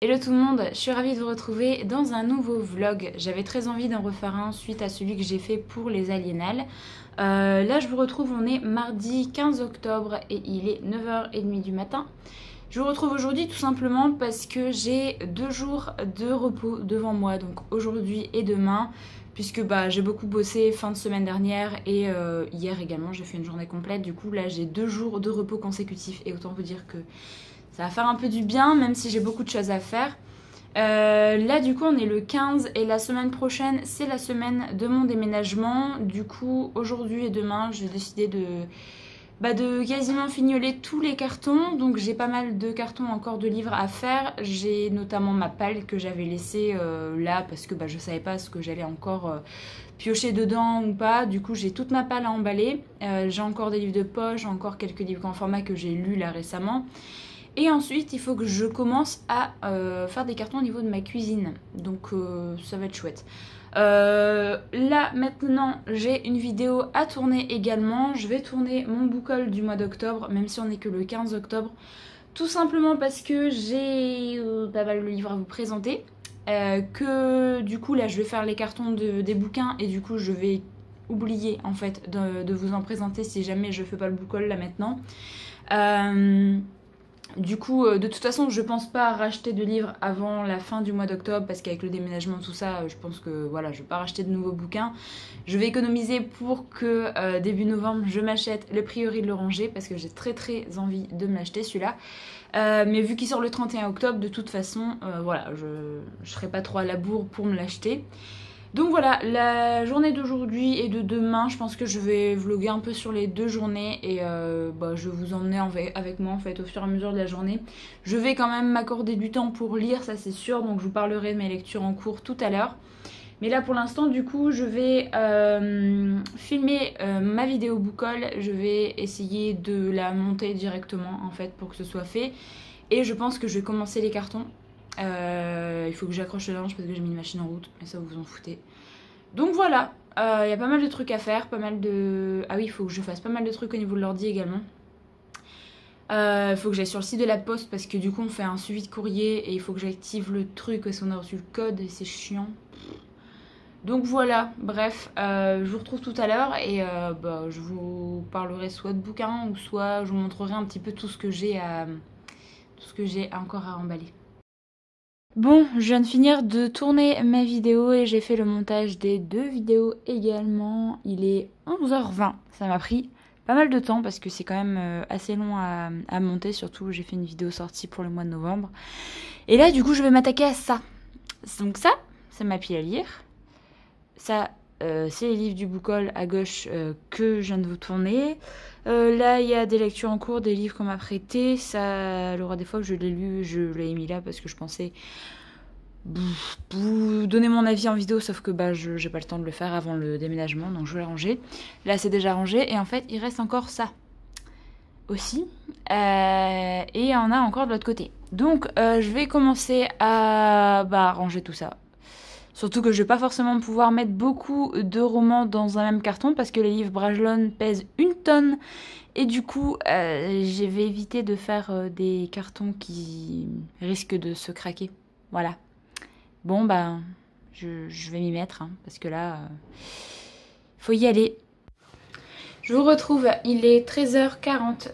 Hello tout le monde, je suis ravie de vous retrouver dans un nouveau vlog. J'avais très envie d'en refaire un suite à celui que j'ai fait pour les aliénales. Là je vous retrouve, on est mardi 15 octobre et il est 9h30 du matin. Je vous retrouve aujourd'hui tout simplement parce que j'ai 2 jours de repos devant moi, donc aujourd'hui et demain. Puisque j'ai beaucoup bossé fin de semaine dernière et hier également j'ai fait une journée complète. Du coup là j'ai 2 jours de repos consécutifs et autant vous dire que ça va faire un peu du bien, même si j'ai beaucoup de choses à faire. Là, du coup, on est le 15 et la semaine prochaine, c'est la semaine de mon déménagement. Du coup, aujourd'hui et demain, j'ai décidé de quasiment fignoler tous les cartons. Donc, j'ai pas mal de cartons encore de livres à faire. J'ai notamment ma palle que j'avais laissée là parce que je savais pas ce que j'allais encore piocher dedans ou pas. Du coup, j'ai toute ma palle à emballer. J'ai encore des livres de poche, j'ai encore quelques livres grand format que j'ai lus là récemment. Et ensuite, il faut que je commence à faire des cartons au niveau de ma cuisine. Donc ça va être chouette. Là, maintenant, j'ai une vidéo à tourner également. Je vais tourner mon book haul du mois d'octobre, même si on n'est que le 15 octobre. Tout simplement parce que j'ai pas mal de livres à vous présenter. Que du coup, là, je vais faire les cartons des bouquins. Et du coup, je vais oublier, en fait, de vous en présenter si jamais je fais pas le book haul là maintenant. Du coup, de toute façon, je pense pas racheter de livres avant la fin du mois d'octobre parce qu'avec le déménagement, tout ça, je pense que voilà, je vais pas racheter de nouveaux bouquins. Je vais économiser pour que début novembre, je m'achète Le Prieuré de l'Oranger parce que j'ai très envie de m'acheter celui-là. Mais vu qu'il sort le 31 octobre, de toute façon, voilà, je serai pas trop à la bourre pour me l'acheter. Donc voilà, la journée d'aujourd'hui et de demain, je pense que je vais vlogger un peu sur les 2 journées et je vais vous emmener avec moi en fait au fur et à mesure de la journée. Je vais quand même m'accorder du temps pour lire, ça c'est sûr, donc je vous parlerai de mes lectures en cours tout à l'heure. Mais là pour l'instant du coup je vais filmer ma vidéo book haul, je vais essayer de la monter directement en fait pour que ce soit fait. Et je pense que je vais commencer les cartons. Il faut que j'accroche le linge parce que j'ai mis une machine en route, mais ça vous vous en foutez. Donc voilà, il y a pas mal de trucs à faire, pas mal de... Ah oui, il faut que je fasse pas mal de trucs au niveau de l'ordi également. Il faut que j'aille sur le site de la poste parce que du coup on fait un suivi de courrier et il faut que j'active le truc parce qu'on a reçu le code et c'est chiant. Donc voilà, bref, je vous retrouve tout à l'heure et je vous parlerai soit de bouquins ou soit je vous montrerai un petit peu tout ce que j'ai encore à emballer. Bon, je viens de finir de tourner ma vidéo et j'ai fait le montage des 2 vidéos également. Il est 11h20, ça m'a pris pas mal de temps parce que c'est quand même assez long à monter, surtout j'ai fait une vidéo sortie pour le mois de novembre. Et là du coup je vais m'attaquer à ça. Donc ça, c'est ma pile à lire. Ça, c'est les livres du book haul à gauche que je viens de vous tourner. Là, il y a des lectures en cours, des livres qu'on m'a prêtés. Ça, Laura, des fois, je l'ai lu, je l'ai mis là parce que je pensais vous donner mon avis en vidéo, sauf que j'ai pas le temps de le faire avant le déménagement, donc je vais le ranger. Là, c'est déjà rangé et en fait, il reste encore ça aussi. Et il y en a encore de l'autre côté. Donc, je vais commencer à ranger tout ça. Surtout que je vais pas forcément pouvoir mettre beaucoup de romans dans un même carton parce que les livres Brajlon pèsent 1 tonne. Et du coup, je vais éviter de faire des cartons qui risquent de se craquer. Voilà. Bon, je vais m'y mettre parce que là, faut y aller. Je vous retrouve, il est 13h40,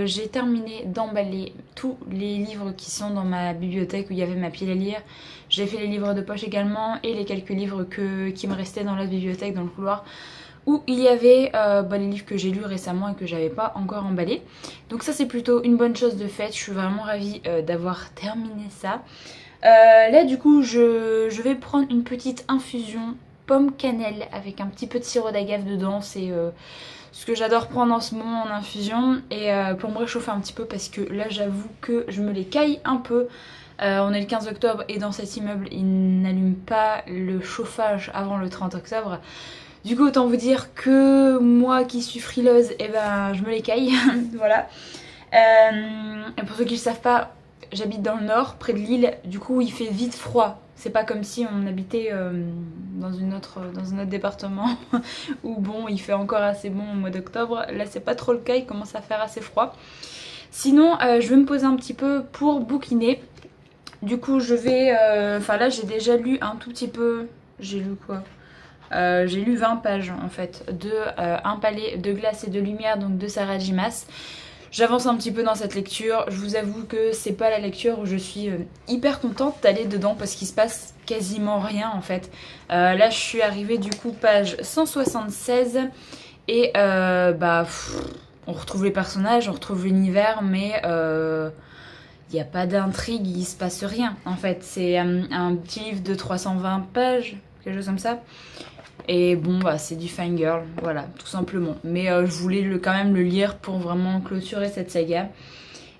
j'ai terminé d'emballer tous les livres qui sont dans ma bibliothèque où il y avait ma pile à lire. J'ai fait les livres de poche également et les quelques livres qui me restaient dans la bibliothèque, dans le couloir, où il y avait les livres que j'ai lus récemment et que j'avais pas encore emballés. Donc ça c'est plutôt une bonne chose de faite, je suis vraiment ravie d'avoir terminé ça. Là du coup je vais prendre une petite infusion pomme cannelle avec un petit peu de sirop d'agave dedans, c'est ce que j'adore prendre en ce moment en infusion et pour me réchauffer un petit peu parce que là j'avoue que je me les caille un peu. On est le 15 octobre et dans cet immeuble ils n'allument pas le chauffage avant le 30 octobre. Du coup autant vous dire que moi qui suis frileuse, je me les caille. Voilà. Et pour ceux qui ne le savent pas, j'habite dans le nord, près de Lille, du coup il fait vite froid. C'est pas comme si on habitait dans un autre département où bon il fait encore assez bon au mois d'octobre. Là c'est pas trop le cas, il commence à faire assez froid. Sinon je vais me poser un petit peu pour bouquiner. Du coup je vais... Enfin là j'ai déjà lu un tout petit peu... J'ai lu quoi? J'ai lu 20 pages en fait de Un palais de glace et de lumière, donc de Sarah J. Maas. J'avance un petit peu dans cette lecture. Je vous avoue que c'est pas la lecture où je suis hyper contente d'aller dedans parce qu'il se passe quasiment rien en fait. Là je suis arrivée du coup page 176 et on retrouve les personnages, on retrouve l'univers, mais il n'y a pas d'intrigue, il se passe rien en fait. C'est un petit livre de 320 pages, quelque chose comme ça. Et bon, bah, c'est du fangirl, voilà, tout simplement. Mais je voulais quand même le lire pour vraiment clôturer cette saga.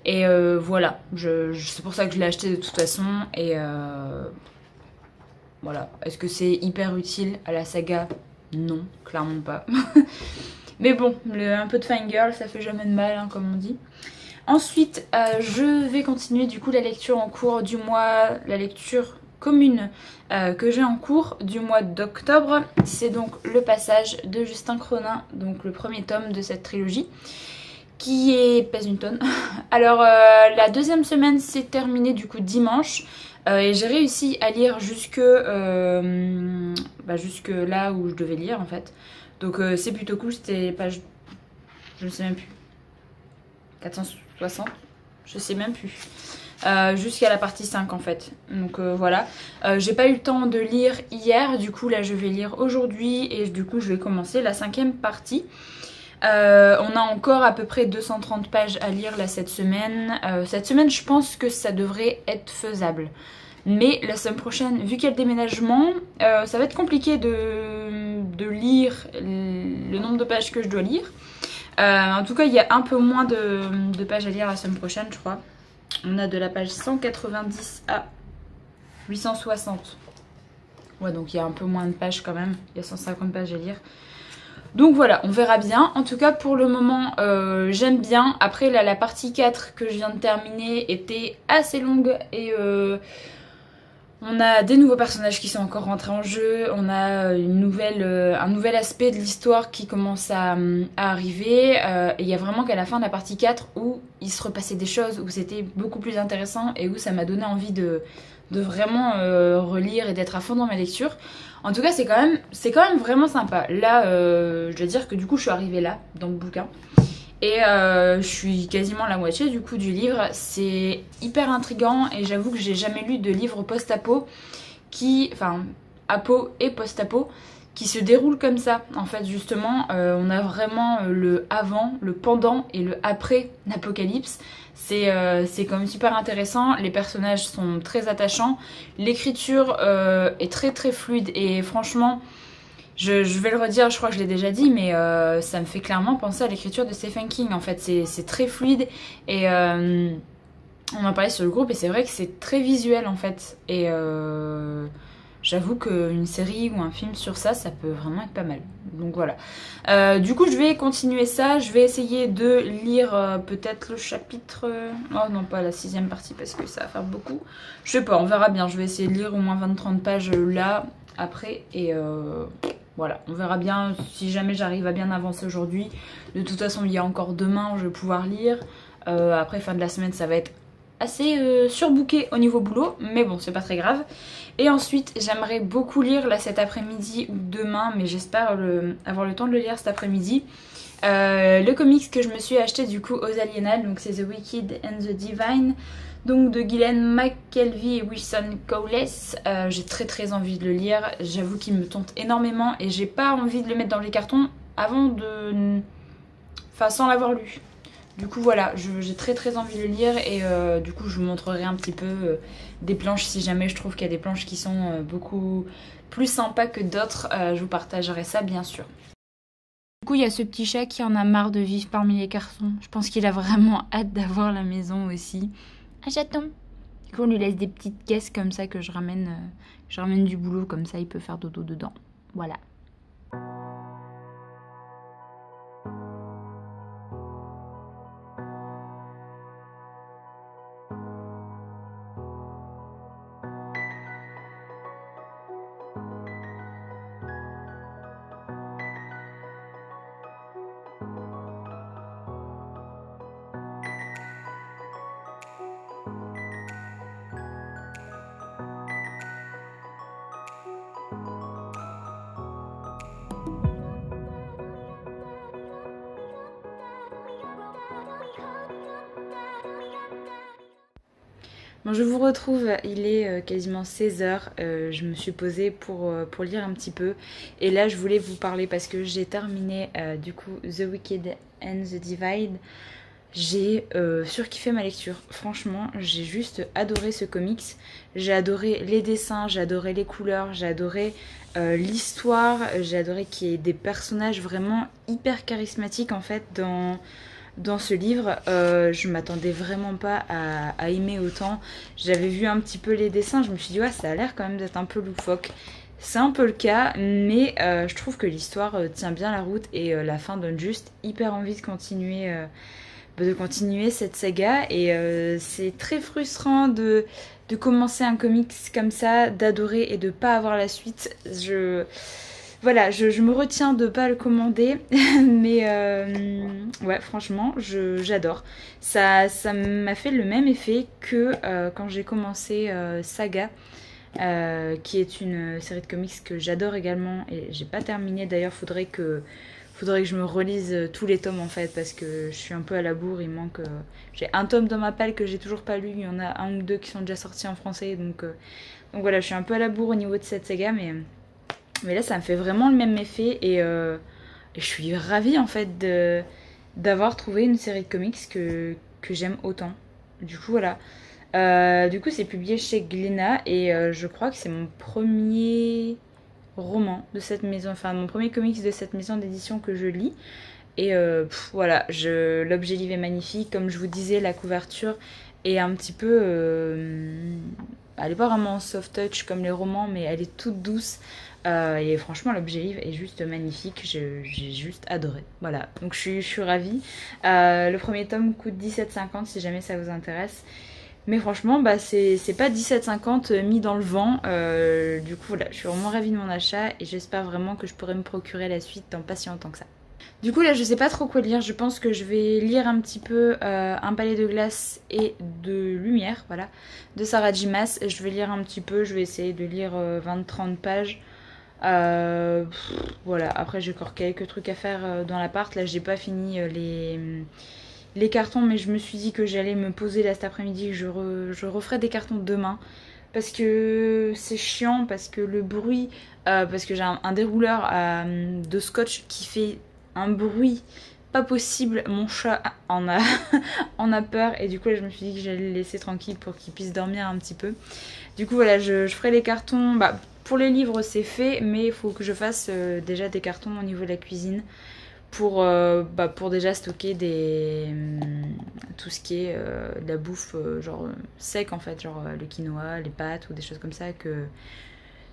Et voilà, c'est pour ça que je l'ai acheté de toute façon. Et voilà, est-ce que c'est hyper utile à la saga? Non, clairement pas. Mais bon, un peu de fangirl, ça fait jamais de mal, hein, comme on dit. Ensuite, je vais continuer du coup la lecture en cours du mois, la lecture commune que j'ai en cours du mois d'octobre. C'est donc Le Passage de Justin Cronin, donc le premier tome de cette trilogie, qui pèse une tonne. Alors la deuxième semaine s'est terminée du coup dimanche. Et j'ai réussi à lire jusque là où je devais lire en fait. Donc c'est plutôt cool, c'était page... je ne sais même plus. 460, je sais même plus. Jusqu'à la partie 5 en fait. Donc voilà. J'ai pas eu le temps de lire hier, du coup là je vais lire aujourd'hui et du coup je vais commencer la 5e partie. On a encore à peu près 230 pages à lire là cette semaine. Cette semaine je pense que ça devrait être faisable. Mais la semaine prochaine, vu qu'il y a le déménagement, ça va être compliqué de lire le nombre de pages que je dois lire. En tout cas, il y a un peu moins de pages à lire la semaine prochaine, je crois. On a de la page 190 à 860. Ouais, donc il y a un peu moins de pages quand même. Il y a 150 pages à lire. Donc voilà, on verra bien. En tout cas, pour le moment, j'aime bien. Après, là, la partie 4 que je viens de terminer était assez longue et... on a des nouveaux personnages qui sont encore rentrés en jeu, on a un nouvel aspect de l'histoire qui commence à arriver. Et il y a vraiment qu'à la fin de la partie 4 où il se repassait des choses, où c'était beaucoup plus intéressant et où ça m'a donné envie de vraiment relire et d'être à fond dans ma lecture. En tout cas, c'est quand même vraiment sympa. Là, je dois dire que du coup, je suis arrivée là, dans le bouquin. Et je suis quasiment à la moitié du coup du livre. C'est hyper intriguant et j'avoue que j'ai jamais lu de livre post-apo enfin apo et post-apo qui se déroule comme ça. En fait justement on a vraiment le avant, le pendant et le après l'Apocalypse. C'est quand même super intéressant, les personnages sont très attachants, l'écriture est très très fluide et franchement... Je vais le redire, je crois que je l'ai déjà dit, mais ça me fait clairement penser à l'écriture de Stephen King. En fait, c'est très fluide et on en parlait sur le groupe et c'est vrai que c'est très visuel en fait. Et j'avoue qu'une série ou un film sur ça, ça peut vraiment être pas mal. Donc voilà. Du coup, je vais continuer ça. Je vais essayer de lire peut-être le chapitre... Oh non, pas la 6e partie parce que ça va faire beaucoup. Je sais pas, on verra bien. Je vais essayer de lire au moins 20-30 pages là, après et... voilà, on verra bien si jamais j'arrive à bien avancer aujourd'hui. De toute façon, il y a encore demain, je vais pouvoir lire. Après, fin de la semaine, ça va être assez surbooké au niveau boulot. Mais bon, c'est pas très grave. Et ensuite, j'aimerais beaucoup lire là cet après-midi ou demain. Mais j'espère avoir le temps de le lire cet après-midi. Le comics que je me suis acheté du coup aux Aliénades. Donc c'est The Wicked and the Divine. Donc de Gillian McKelvey et Wilson Cowles. J'ai très envie de le lire. J'avoue qu'il me tente énormément et j'ai pas envie de le mettre dans les cartons avant de... Enfin sans l'avoir lu. Du coup voilà, j'ai très envie de le lire et du coup je vous montrerai un petit peu des planches si jamais je trouve qu'il y a des planches qui sont beaucoup plus sympas que d'autres. Je vous partagerai ça bien sûr. Du coup il y a ce petit chat qui en a marre de vivre parmi les cartons. Je pense qu'il a vraiment hâte d'avoir la maison aussi. Un chaton. Du coup on lui laisse des petites caisses comme ça que je ramène du boulot, comme ça il peut faire dodo dedans. Voilà. Bon, je vous retrouve, il est quasiment 16 heures. Je me suis posée pour lire un petit peu. Et là, je voulais vous parler parce que j'ai terminé du coup The Wicked and the Divide. J'ai surkiffé ma lecture. Franchement, j'ai juste adoré ce comics. J'ai adoré les dessins, j'ai adoré les couleurs, j'ai adoré l'histoire. J'ai adoré qu'il y ait des personnages vraiment hyper charismatiques en fait dans ce livre. Je m'attendais vraiment pas à aimer autant. J'avais vu un petit peu les dessins, je me suis dit ouais, ça a l'air quand même d'être un peu loufoque. C'est un peu le cas, mais je trouve que l'histoire tient bien la route et la fin donne juste hyper envie de continuer cette saga. Et c'est très frustrant de commencer un comics comme ça, d'adorer et de pas avoir la suite. Voilà, je me retiens de pas le commander, mais ouais, franchement, j'adore. Ça m'a fait le même effet que quand j'ai commencé Saga, qui est une série de comics que j'adore également, et j'ai pas terminé. D'ailleurs, faudrait que je me relise tous les tomes en fait, parce que je suis un peu à la bourre. Il manque, j'ai un tome dans ma palle que j'ai toujours pas lu. Il y en a un ou deux qui sont déjà sortis en français, donc voilà, je suis un peu à la bourre au niveau de cette saga, mais là, ça me fait vraiment le même effet et je suis ravie en fait d'avoir trouvé une série de comics que j'aime autant. Du coup, voilà. Du coup, c'est publié chez Glénat et je crois que c'est mon premier roman de cette maison, enfin mon premier comics de cette maison d'édition que je lis. Et voilà, l'objet livre est magnifique. Comme je vous disais, la couverture est un petit peu... elle n'est pas vraiment soft touch comme les romans, mais elle est toute douce. Et franchement, l'objet livre est juste magnifique. J'ai juste adoré. Voilà, donc je suis ravie. Le premier tome coûte 17,50 si jamais ça vous intéresse. Mais franchement, bah, c'est pas 17,50 mis dans le vent. Du coup, voilà, je suis vraiment ravie de mon achat et j'espère vraiment que je pourrai me procurer la suite dans pas si longtemps que ça. Du coup, là, je sais pas trop quoi lire. Je pense que je vais lire un petit peu Un palais de glace et de lumière, voilà, de Sarah J. Maas. Je vais lire un petit peu. Je vais essayer de lire 20-30 pages. Voilà, après j'ai encore quelques trucs à faire dans l'appart. Là, j'ai pas fini les cartons, mais je me suis dit que j'allais me poser là cet après-midi, que je referai des cartons demain. Parce que c'est chiant, parce que le bruit, parce que j'ai un dérouleur de scotch qui fait un bruit pas possible. Mon chat en a peur et du coup là, je me suis dit que j'allais le laisser tranquille pour qu'il puisse dormir un petit peu. Du coup voilà, je ferai les cartons. Bah, pour les livres c'est fait, mais il faut que je fasse déjà des cartons au niveau de la cuisine pour déjà stocker tout ce qui est de la bouffe genre sec en fait, genre le quinoa, les pâtes ou des choses comme ça, que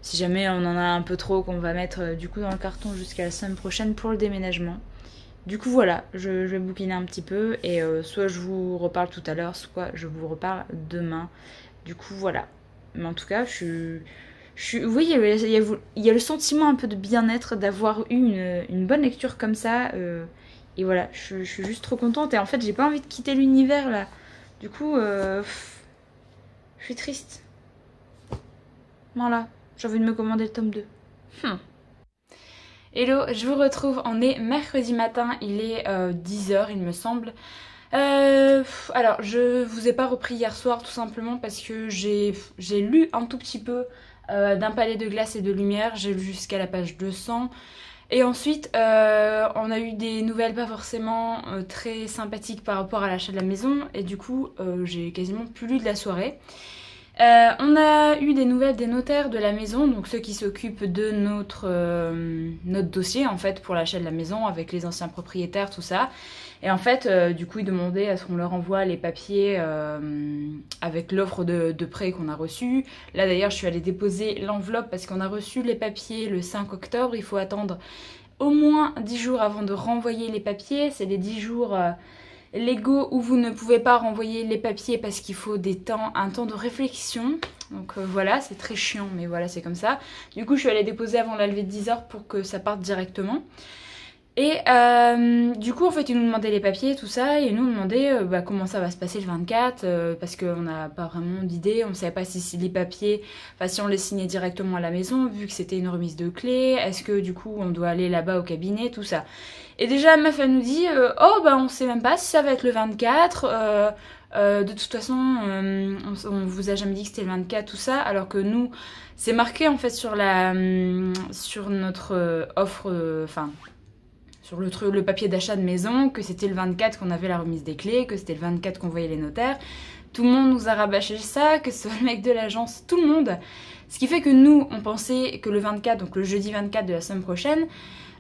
si jamais on en a un peu trop, qu'on va mettre du coup dans le carton jusqu'à la semaine prochaine pour le déménagement. Du coup voilà, je vais bouquiner un petit peu et soit je vous reparle tout à l'heure, soit je vous reparle demain. Du coup voilà, mais en tout cas oui, il y a le sentiment un peu de bien-être d'avoir eu une bonne lecture comme ça. Et voilà, je suis juste trop contente. Et en fait, j'ai pas envie de quitter l'univers là. Du coup, je suis triste. Voilà, j'ai envie de me commander le tome 2. Hello, je vous retrouve. On est mercredi matin, il est 10h il me semble. Alors, je vous ai pas repris hier soir tout simplement parce que j'ai lu un tout petit peu d'Un palais de glace et de lumière. J'ai lu jusqu'à la page 200. Et ensuite, on a eu des nouvelles pas forcément très sympathiques par rapport à l'achat de la maison. Et du coup, j'ai quasiment plus lu de la soirée. On a eu des nouvelles des notaires de la maison, donc ceux qui s'occupent de notre dossier en fait pour l'achat de la maison avec les anciens propriétaires, tout ça. Et en fait, du coup, ils demandaient à ce qu'on leur envoie les papiers avec l'offre de prêt qu'on a reçue. Là d'ailleurs, je suis allée déposer l'enveloppe parce qu'on a reçu les papiers le 5 octobre. Il faut attendre au moins 10 jours avant de renvoyer les papiers. C'est les 10 jours... légaux où vous ne pouvez pas renvoyer les papiers parce qu'il faut un temps de réflexion. Donc voilà, c'est très chiant, mais voilà, c'est comme ça. Du coup, je suis allée déposer avant la levée de 10h pour que ça parte directement. Et du coup, en fait, ils nous demandaient les papiers, tout ça, et ils nous demandaient comment ça va se passer le 24, parce qu'on n'a pas vraiment d'idée, on ne savait pas si les papiers, enfin si on les signait directement à la maison, vu que c'était une remise de clés, est-ce que du coup on doit aller là-bas au cabinet, tout ça. Et déjà, ma femme nous dit, on sait même pas si ça va être le 24, De toute façon, on vous a jamais dit que c'était le 24, tout ça, alors que nous, c'est marqué en fait sur notre offre, enfin, sur le papier d'achat de maison, que c'était le 24 qu'on avait la remise des clés, que c'était le 24 qu'on voyait les notaires. Tout le monde nous a rabâché ça, que ce soit le mec de l'agence, tout le monde. Ce qui fait que nous, on pensait que le 24, donc le jeudi 24 de la semaine prochaine,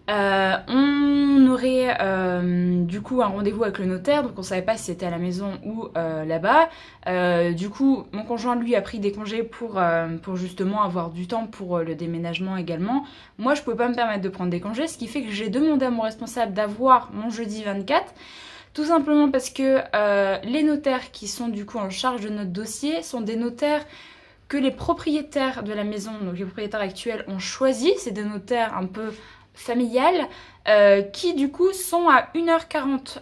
on aurait du coup un rendez-vous avec le notaire, donc on savait pas si c'était à la maison ou là-bas. Du coup, mon conjoint lui a pris des congés pour justement avoir du temps pour le déménagement également. Moi, je pouvais pas me permettre de prendre des congés, ce qui fait que j'ai demandé à mon responsable d'avoir mon jeudi 24. Tout simplement parce que les notaires qui sont du coup en charge de notre dossier sont des notaires que les propriétaires de la maison, donc les propriétaires actuels, ont choisi. C'est des notaires un peu familiales qui du coup sont à 1h40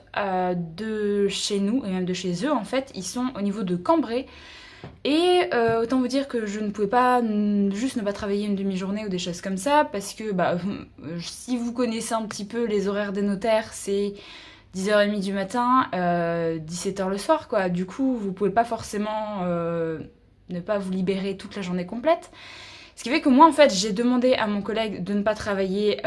de chez nous et même de chez eux en fait. Ils sont au niveau de Cambrai et autant vous dire que je ne pouvais pas juste ne pas travailler une demi-journée ou des choses comme ça parce que si vous connaissez un petit peu les horaires des notaires, c'est 10h30 du matin, 17h le soir quoi. Du coup vous pouvez pas forcément ne pas vous libérer toute la journée complète. Ce qui fait que moi en fait j'ai demandé à mon collègue de ne pas travailler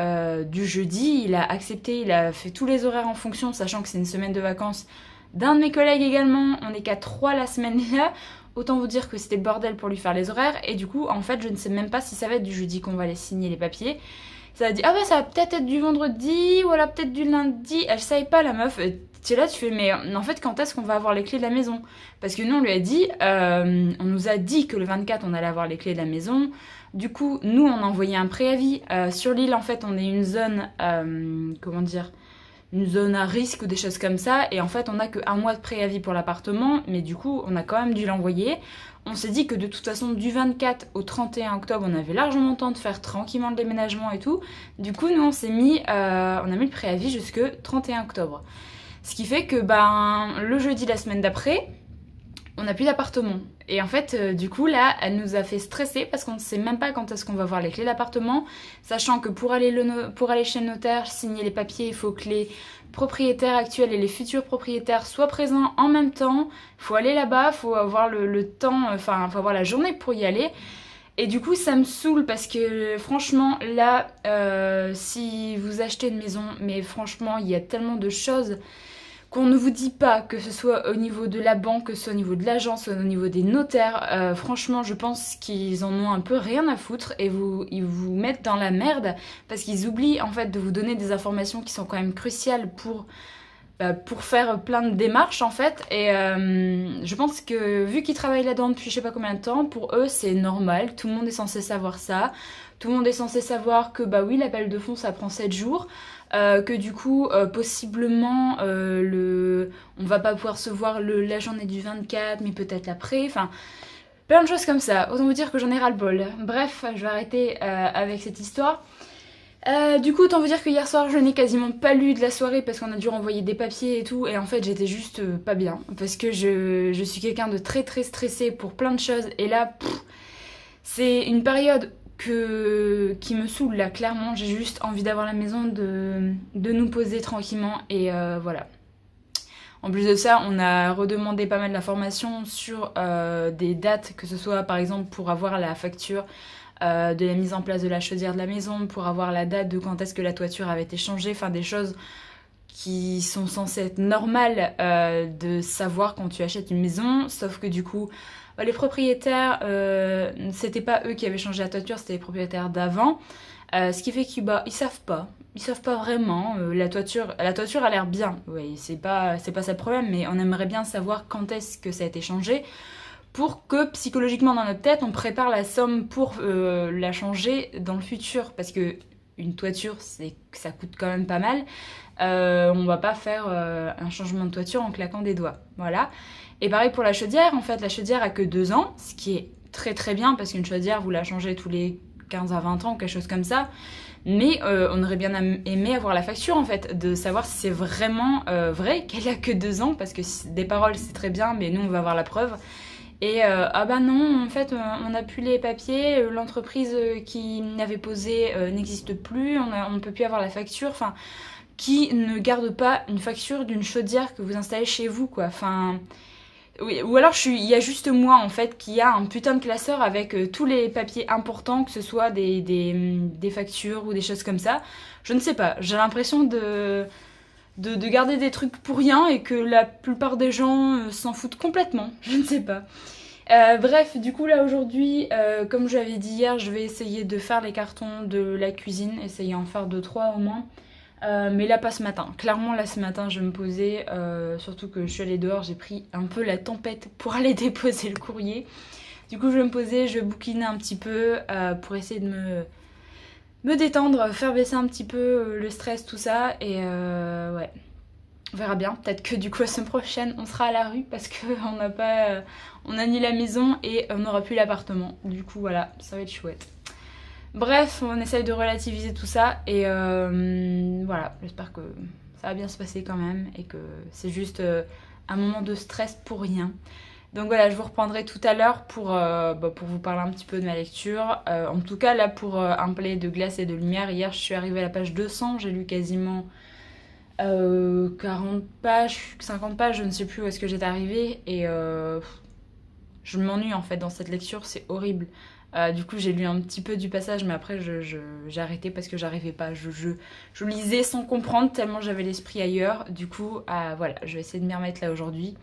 du jeudi, il a accepté, il a fait tous les horaires en fonction, sachant que c'est une semaine de vacances d'un de mes collègues également, on est qu'à 3 la semaine là, autant vous dire que c'était le bordel pour lui faire les horaires, et du coup en fait je ne sais même pas si ça va être du jeudi qu'on va aller signer les papiers. Ça a dit ah bah ça va peut-être être du vendredi, ou alors peut-être du lundi, elle savait pas la meuf. Tu es là, tu fais mais en fait quand est-ce qu'on va avoir les clés de la maison? Parce que nous on lui a dit, on nous a dit que le 24 on allait avoir les clés de la maison. Du coup nous on a envoyé un préavis. Sur l'île en fait on est une zone, comment dire, une zone à risque ou des choses comme ça. Et en fait on a que 1 mois de préavis pour l'appartement. Mais du coup on a quand même dû l'envoyer. On s'est dit que de toute façon du 24 au 31 octobre on avait largement le temps de faire tranquillement le déménagement et tout. Du coup nous on a mis le préavis jusque 31 octobre. Ce qui fait que le jeudi la semaine d'après, on n'a plus d'appartement. Et en fait, du coup, là, elle nous a fait stresser parce qu'on ne sait même pas quand est-ce qu'on va voir les clés d'appartement, sachant que pour aller chez le notaire, signer les papiers, il faut que les propriétaires actuels et les futurs propriétaires soient présents en même temps. Il faut aller là-bas, il faut avoir le temps, enfin, il faut avoir la journée pour y aller. Et du coup, ça me saoule parce que franchement, là, si vous achetez une maison, mais franchement, il y a tellement de choses qu'on ne vous dit pas, que ce soit au niveau de la banque, que ce soit au niveau de l'agence, au niveau des notaires. Franchement, je pense qu'ils en ont un peu rien à foutre et ils vous mettent dans la merde parce qu'ils oublient en fait de vous donner des informations qui sont quand même cruciales pour faire plein de démarches en fait. Et je pense que vu qu'ils travaillent là-dedans depuis je sais pas combien de temps, pour eux c'est normal, tout le monde est censé savoir ça. Tout le monde est censé savoir que oui, l'appel de fonds ça prend 7 jours. Que du coup possiblement on va pas pouvoir se voir la journée du 24 mais peut-être après, enfin plein de choses comme ça. Autant vous dire que j'en ai ras le bol. Bref, je vais arrêter avec cette histoire. Du coup autant vous dire que hier soir je n'ai quasiment pas lu de la soirée parce qu'on a dû renvoyer des papiers et tout, et en fait j'étais juste pas bien parce que je suis quelqu'un de très très stressé pour plein de choses, et là c'est une période qui me saoule là, clairement. J'ai juste envie d'avoir la maison, de nous poser tranquillement, et voilà. En plus de ça, on a redemandé pas mal d'informations sur des dates, que ce soit par exemple pour avoir la facture de la mise en place de la chaudière de la maison, pour avoir la date de quand est-ce que la toiture avait été changée, enfin des choses qui sont censées être normales de savoir quand tu achètes une maison, sauf que du coup les propriétaires, c'était pas eux qui avaient changé la toiture, c'était les propriétaires d'avant. Ce qui fait qu'ils savent pas vraiment. La toiture a l'air bien, oui, c'est pas ça le problème, mais on aimerait bien savoir quand est-ce que ça a été changé pour que psychologiquement dans notre tête on prépare la somme pour la changer dans le futur, parce que une toiture ça coûte quand même pas mal. On va pas faire un changement de toiture en claquant des doigts, voilà. Et pareil pour la chaudière, en fait la chaudière a que 2 ans, ce qui est très très bien parce qu'une chaudière vous la changez tous les 15 à 20 ans ou quelque chose comme ça. Mais on aurait bien aimé avoir la facture en fait, de savoir si c'est vraiment vrai qu'elle a que 2 ans, parce que des paroles c'est très bien mais nous on va avoir la preuve. Et non, en fait on n'a plus les papiers, l'entreprise qui n'avait posé n'existe plus, on ne peut plus avoir la facture, enfin qui ne garde pas une facture d'une chaudière que vous installez chez vous quoi, enfin Oui, ou alors il y a juste moi en fait qui a un putain de classeur avec tous les papiers importants, que ce soit des factures ou des choses comme ça. Je ne sais pas, j'ai l'impression de garder des trucs pour rien et que la plupart des gens s'en foutent complètement. Je ne sais pas. Bref, du coup là aujourd'hui, comme je l'avais dit hier, je vais essayer de faire les cartons de la cuisine, essayer d'en faire 2-3 au moins. Mais là pas ce matin, clairement là ce matin je vais me poser, surtout que je suis allée dehors, j'ai pris un peu la tempête pour aller déposer le courrier. Du coup je vais me poser, je vais bouquiner un petit peu pour essayer de me détendre, faire baisser un petit peu le stress, tout ça, et ouais. On verra bien, peut-être que du coup la semaine prochaine on sera à la rue parce qu'on n'a pas, on a ni la maison et on n'aura plus l'appartement. Du coup voilà, ça va être chouette. Bref, on essaye de relativiser tout ça et voilà, j'espère que ça va bien se passer quand même et que c'est juste un moment de stress pour rien. Donc voilà, je vous reprendrai tout à l'heure pour vous parler un petit peu de ma lecture. En tout cas, là pour un palais de glace et de lumière, hier je suis arrivée à la page 200, j'ai lu quasiment 40 pages, 50 pages, je ne sais plus où est-ce que j'étais arrivée et je m'ennuie en fait dans cette lecture, c'est horrible. Du coup j'ai lu un petit peu du passage mais après j'ai arrêté parce que j'arrivais pas, je lisais sans comprendre tellement j'avais l'esprit ailleurs. Du coup voilà, je vais essayer de m'y remettre là aujourd'hui.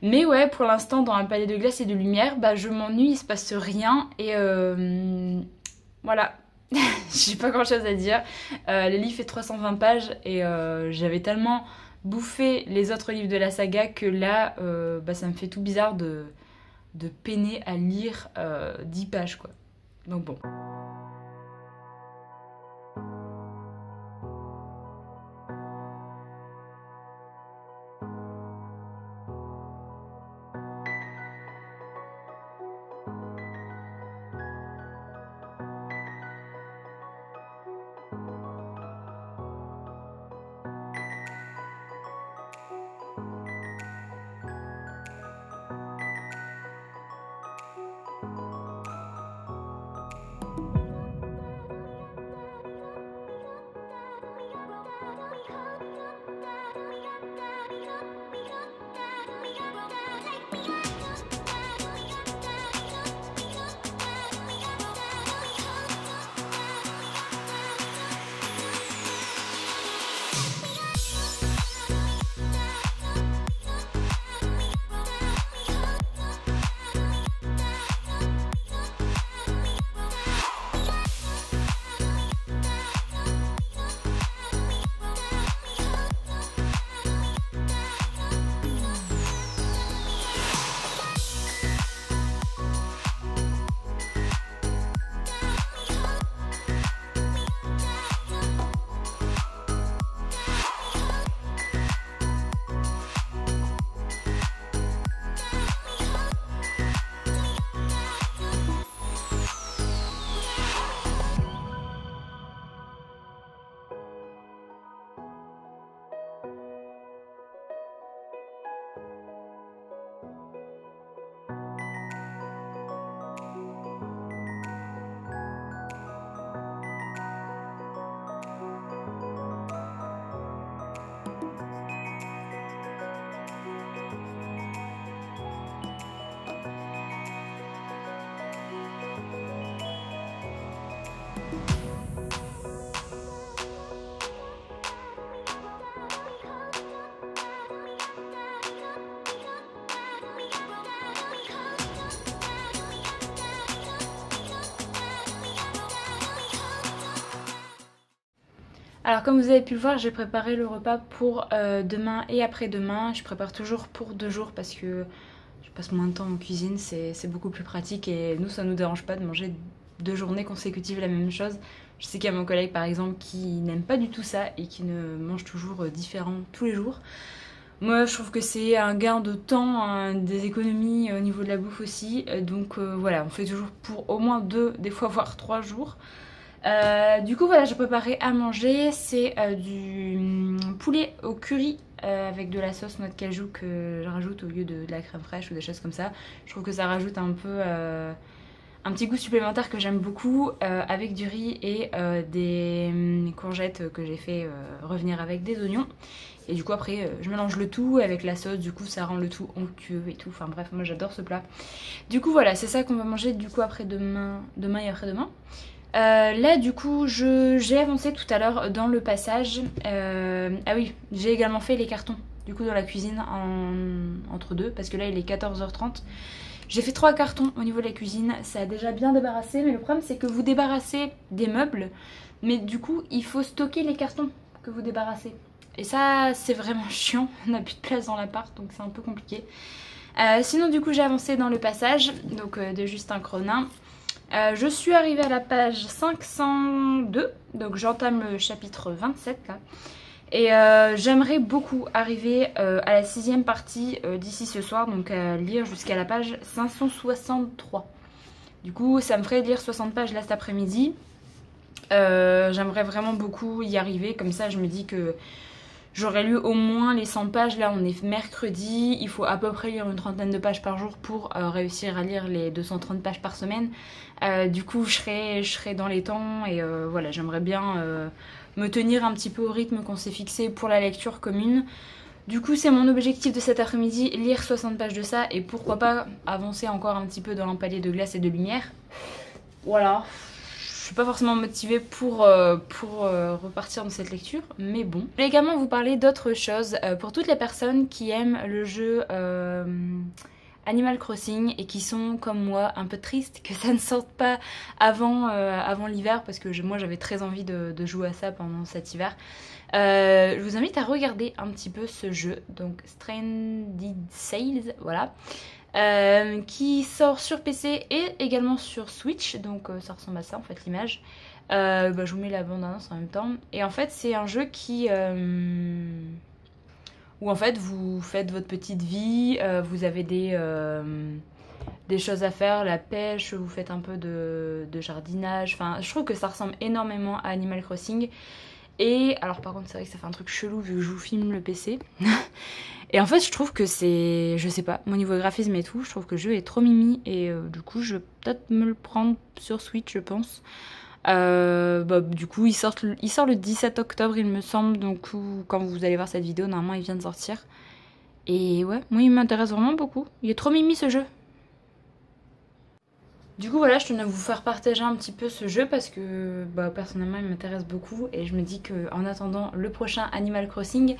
Mais ouais, pour l'instant dans un palais de glace et de lumière, je m'ennuie, il se passe rien et voilà. J'ai pas grand chose à dire. Le livre fait 320 pages et j'avais tellement bouffé les autres livres de la saga que là, ça me fait tout bizarre de peiner à lire 10 pages quoi. Donc bon. Alors comme vous avez pu le voir, j'ai préparé le repas pour demain et après-demain. Je prépare toujours pour 2 jours parce que je passe moins de temps en cuisine, c'est beaucoup plus pratique et nous ça nous dérange pas de manger 2 journées consécutives la même chose. Je sais qu'il y a mon collègue par exemple qui n'aime pas du tout ça et qui ne mange toujours différent tous les jours. Moi je trouve que c'est un gain de temps, des économies au niveau de la bouffe aussi. Donc voilà, on fait toujours pour au moins 2, des fois voire 3 jours. Du coup voilà, j'ai préparé à manger, c'est du poulet au curry avec de la sauce noix de cajou que je rajoute au lieu de la crème fraîche ou des choses comme ça. Je trouve que ça rajoute un peu un petit goût supplémentaire que j'aime beaucoup avec du riz et des courgettes que j'ai fait revenir avec des oignons. Et du coup après je mélange le tout avec la sauce, du coup ça rend le tout onctueux et tout. Enfin bref, moi j'adore ce plat. Du coup voilà, c'est ça qu'on va manger du coup après demain et après-demain. Là du coup j'ai avancé tout à l'heure dans le passage. Ah oui, j'ai également fait les cartons du coup dans la cuisine entre deux, parce que là il est 14h30. J'ai fait 3 cartons au niveau de la cuisine, ça a déjà bien débarrassé, mais le problème c'est que vous débarrassez des meubles, mais du coup il faut stocker les cartons que vous débarrassez. Et ça c'est vraiment chiant, on n'a plus de place dans l'appart donc c'est un peu compliqué. Sinon du coup j'ai avancé dans le passage donc de Justin Cronin. Je suis arrivée à la page 502, donc j'entame le chapitre 27 là. Et j'aimerais beaucoup arriver à la 6ème partie d'ici ce soir, donc lire jusqu'à la page 563. Du coup ça me ferait lire 60 pages là cet après-midi. J'aimerais vraiment beaucoup y arriver, comme ça je me dis que j'aurais lu au moins les 100 pages. Là on est mercredi, il faut à peu près lire une trentaine de pages par jour pour réussir à lire les 230 pages par semaine. Du coup je serai dans les temps et voilà, j'aimerais bien me tenir un petit peu au rythme qu'on s'est fixé pour la lecture commune. Du coup c'est mon objectif de cet après-midi, lire 60 pages de ça et pourquoi pas avancer encore un petit peu dans l'empalier de glace et de lumière. Voilà, je suis pas forcément motivée pour repartir dans cette lecture, mais bon. Je vais également vous parler d'autres choses pour toutes les personnes qui aiment le jeu Animal Crossing et qui sont comme moi un peu tristes que ça ne sorte pas avant l'hiver, parce que moi j'avais très envie de jouer à ça pendant cet hiver. Je vous invite à regarder un petit peu ce jeu, donc Stranded Sails, voilà, qui sort sur PC et également sur Switch, donc ça ressemble à ça en fait l'image. Je vous mets la bande-annonce en même temps, et en fait c'est un jeu qui où en fait vous faites votre petite vie, vous avez des choses à faire, la pêche, vous faites un peu de jardinage, enfin je trouve que ça ressemble énormément à Animal Crossing. Et alors par contre c'est vrai que ça fait un truc chelou vu que je vous filme le PC. Et en fait je trouve que c'est, je sais pas, mon niveau graphisme et tout, je trouve que le jeu est trop mimi. Et du coup je vais peut-être me le prendre sur Switch je pense. Du coup il sort le 17 octobre il me semble, donc quand vous allez voir cette vidéo normalement il vient de sortir. Et ouais, moi il m'intéresse vraiment beaucoup, il est trop mimi ce jeu. Du coup voilà, je tenais à vous faire partager un petit peu ce jeu parce que personnellement il m'intéresse beaucoup et je me dis qu'en attendant le prochain Animal Crossing,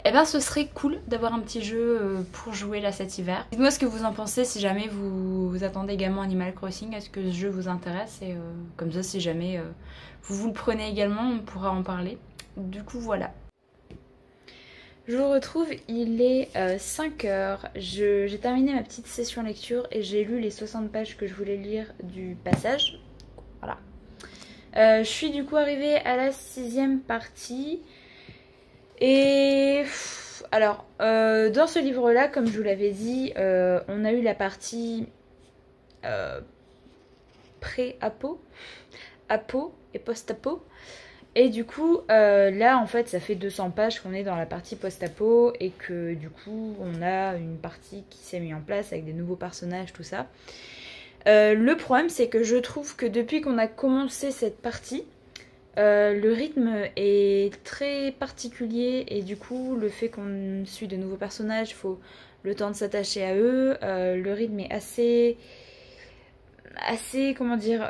eh ben ce serait cool d'avoir un petit jeu pour jouer là cet hiver. Dites-moi ce que vous en pensez, si jamais vous attendez également Animal Crossing, est-ce que ce jeu vous intéresse, et comme ça si jamais vous le prenez également on pourra en parler. Du coup voilà. Je vous retrouve, il est 5h, j'ai terminé ma petite session lecture et j'ai lu les 60 pages que je voulais lire du passage. Voilà. Je suis du coup arrivée à la 6ème partie. Et alors, dans ce livre-là, comme je vous l'avais dit, on a eu la partie pré-apo, apo et post-apo. Et du coup, là, en fait, ça fait 200 pages qu'on est dans la partie post-apo et que du coup, on a une partie qui s'est mise en place avec des nouveaux personnages, tout ça. Le problème, c'est que je trouve que depuis qu'on a commencé cette partie, le rythme est très particulier et du coup, le fait qu'on suit de nouveaux personnages, il faut le temps de s'attacher à eux. Le rythme est assez comment dire,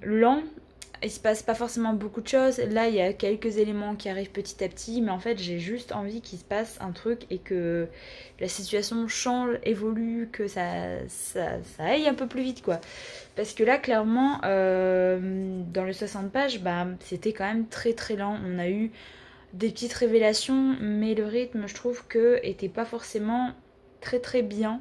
lent. Il se passe pas forcément beaucoup de choses. Là il y a quelques éléments qui arrivent petit à petit, mais en fait j'ai juste envie qu'il se passe un truc et que la situation change, évolue, que ça aille un peu plus vite quoi. Parce que là clairement dans les 60 pages c'était quand même très très lent. On a eu des petites révélations, mais le rythme je trouve que était pas forcément très très bien.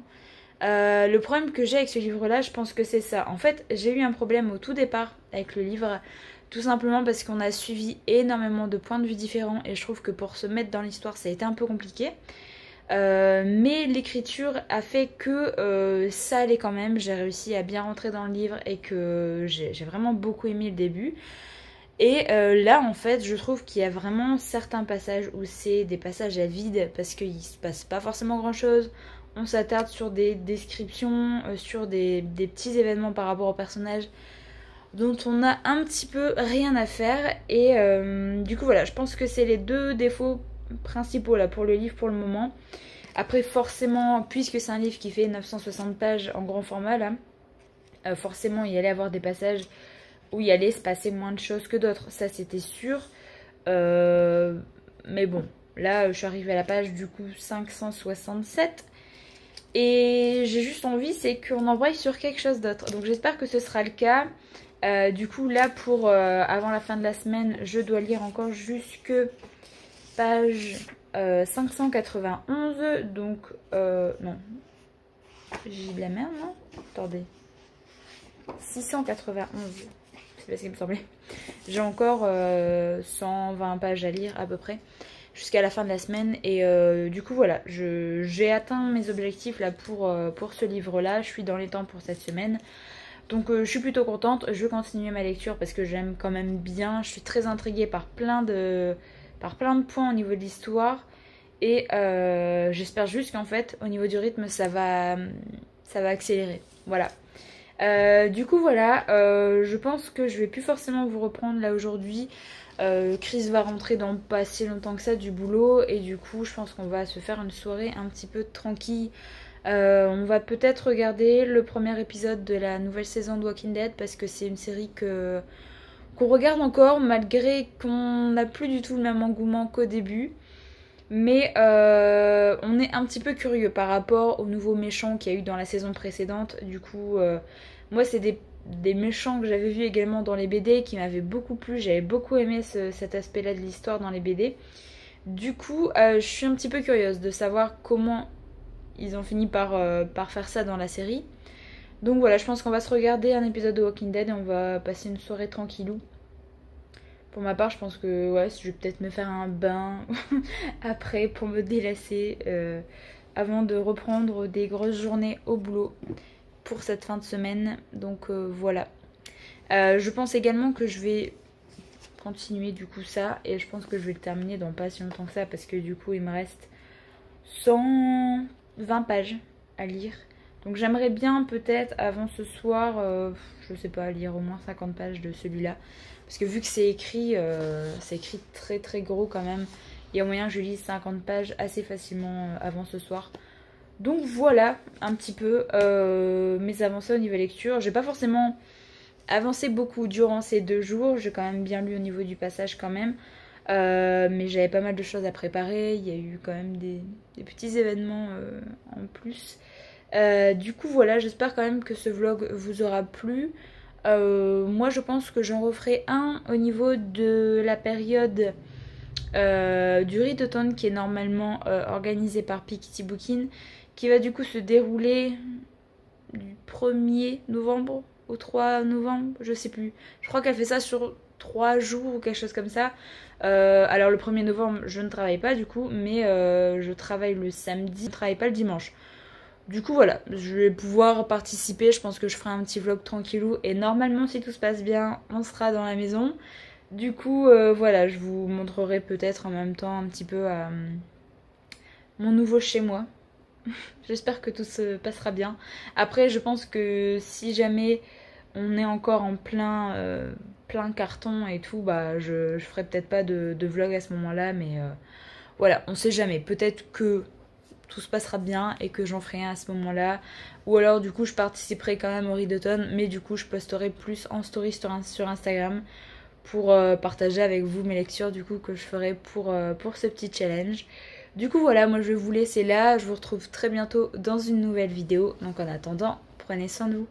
Le problème que j'ai avec ce livre là, je pense que c'est ça. En fait j'ai eu un problème au tout départ avec le livre, tout simplement parce qu'on a suivi énormément de points de vue différents et je trouve que pour se mettre dans l'histoire ça a été un peu compliqué. Mais l'écriture a fait que ça allait quand même, j'ai réussi à bien rentrer dans le livre et que j'ai vraiment beaucoup aimé le début. Et là en fait je trouve qu'il y a vraiment certains passages où c'est des passages à vide parce qu'il se passe pas forcément grand chose. on s'attarde sur des descriptions, sur des petits événements par rapport au personnage dont on a un petit peu rien à faire. Et du coup voilà, je pense que c'est les deux défauts principaux là pour le livre pour le moment. Après forcément, puisque c'est un livre qui fait 960 pages en grand format là, forcément il y allait avoir des passages où il allait se passer moins de choses que d'autres, ça c'était sûr. Mais bon, là je suis arrivée à la page du coup 567 et j'ai juste envie c'est qu'on embraye sur quelque chose d'autre. Donc j'espère que ce sera le cas. Du coup là pour avant la fin de la semaine je dois lire encore jusque page 591. Donc non, j'ai de la merde non. Attendez, 691, c'est pas ce qu'il me semblait. J'ai encore 120 pages à lire à peu près jusqu'à la fin de la semaine. Et du coup voilà, j'ai atteint mes objectifs là pour ce livre là. Je suis dans les temps pour cette semaine. Donc je suis plutôt contente. Je vais continuer ma lecture parce que j'aime quand même bien. Je suis très intriguée par plein de points au niveau de l'histoire. Et j'espère juste qu'en fait au niveau du rythme ça va accélérer. Voilà. Du coup voilà, je pense que je vais plus forcément vous reprendre là aujourd'hui. Chris va rentrer dans pas si longtemps que ça du boulot et du coup je pense qu'on va se faire une soirée un petit peu tranquille. On va peut-être regarder le premier épisode de la nouvelle saison de Walking Dead parce que c'est une série qu'on regarde encore malgré qu'on n'a plus du tout le même engouement qu'au début. Mais on est un petit peu curieux par rapport aux nouveaux méchants qu'il y a eu dans la saison précédente. Du coup, moi c'est des méchants que j'avais vus également dans les BD qui m'avaient beaucoup plu. J'avais beaucoup aimé cet aspect-là de l'histoire dans les BD. Du coup, je suis un petit peu curieuse de savoir comment ils ont fini par faire ça dans la série. Donc voilà, je pense qu'on va se regarder un épisode de Walking Dead et on va passer une soirée tranquillou. Pour ma part, je pense que ouais, je vais peut-être me faire un bain après pour me délasser avant de reprendre des grosses journées au boulot pour cette fin de semaine. Donc voilà. Je pense également que je vais continuer du coup ça et je pense que je vais le terminer dans pas si longtemps que ça parce que du coup il me reste 120 pages à lire. Donc j'aimerais bien peut-être avant ce soir, je sais pas, lire au moins 50 pages de celui-là. Parce que vu que c'est écrit très très gros quand même, il y a moyen que je lise 50 pages assez facilement avant ce soir. Donc voilà un petit peu mes avancées au niveau lecture. J'ai pas forcément avancé beaucoup durant ces 2 jours, j'ai quand même bien lu au niveau du passage quand même. Mais j'avais pas mal de choses à préparer, il y a eu quand même des petits événements en plus. Du coup voilà, j'espère quand même que ce vlog vous aura plu. Moi je pense que j'en referai un au niveau de la période du Read d'automne qui est normalement organisé par Piketty Bookin, qui va du coup se dérouler du 1er novembre au 3 novembre, je sais plus. Je crois qu'elle fait ça sur 3 jours ou quelque chose comme ça. Alors le 1er novembre je ne travaille pas du coup, mais je travaille le samedi, je ne travaille pas le dimanche. Du coup voilà, je vais pouvoir participer, je pense que je ferai un petit vlog tranquillou et normalement si tout se passe bien, on sera dans la maison. Du coup voilà, je vous montrerai peut-être en même temps un petit peu mon nouveau chez moi. J'espère que tout se passera bien. Après je pense que si jamais on est encore en plein carton et tout, bah je ferai peut-être pas de vlog à ce moment-là, mais voilà, on sait jamais. Peut-être que tout se passera bien et que j'en ferai un à ce moment-là. Ou alors du coup je participerai quand même au Read d'automne, mais du coup je posterai plus en story sur Instagram pour partager avec vous mes lectures du coup que je ferai pour ce petit challenge. Du coup voilà, moi je vais vous laisser là, je vous retrouve très bientôt dans une nouvelle vidéo. Donc en attendant, prenez soin de vous.